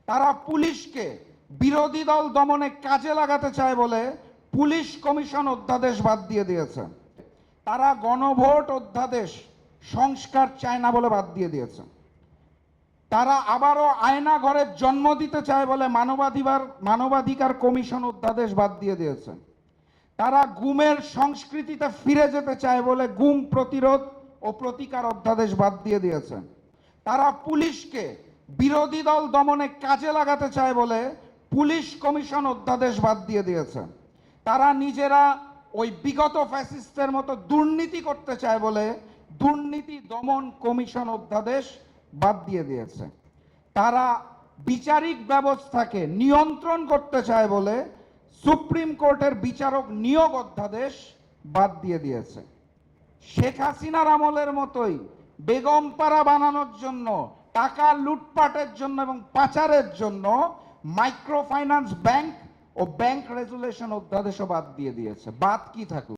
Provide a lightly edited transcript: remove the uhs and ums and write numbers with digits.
তারা পুলিশকে বিরোধী দল দমনে কাজে লাগাতে চায় বলে পুলিশ কমিশন অধ্যাদেশ বাদ দিয়ে দিয়েছে। তারা গণভোট অধ্যাদেশ সংস্কার চায় না বলে বাদ দিয়ে দিয়েছে। তারা আবারও আয়না ঘরের জন্ম দিতে চায় বলে মানবাধিকার কমিশন অধ্যাদেশ বাদ দিয়ে দিয়েছে। তারা গুমের সংস্কৃতিতে ফিরে যেতে চায় বলে গুম প্রতিরোধ ও প্রতিকার অধ্যাদেশ বাদ দিয়ে দিয়েছে। তারা পুলিশকে বিরোধী দল দমনে কাজে লাগাতে চায় বলে পুলিশ কমিশন অধ্যাদেশ বাদ দিয়ে দিয়েছে। তারা নিজেরা ওই বিগত ফ্যাসিস্টের মতো দুর্নীতি করতে চায় বলে দুর্নীতি দমন কমিশন অধ্যাদেশ বাদ দিয়ে দিয়েছে। তারা বিচারিক ব্যবস্থাকে নিয়ন্ত্রণ করতে চায় বলে সুপ্রিম কোর্টের বিচারক নিয়োগ অধ্যাদেশ বাদ দিয়ে দিয়েছে। শেখ হাসিনার আমলের মতোই বেগমপাড়া বানানোর জন্য, টাকা লুটপাটের জন্য এবং পাচারের জন্য মাইক্রো ফাইন্যান্স ব্যাংক ও ব্যাংক রেগুলেশন অধ্যাদেশও বাদ দিয়ে দিয়েছে। বাদ কি থাকুক।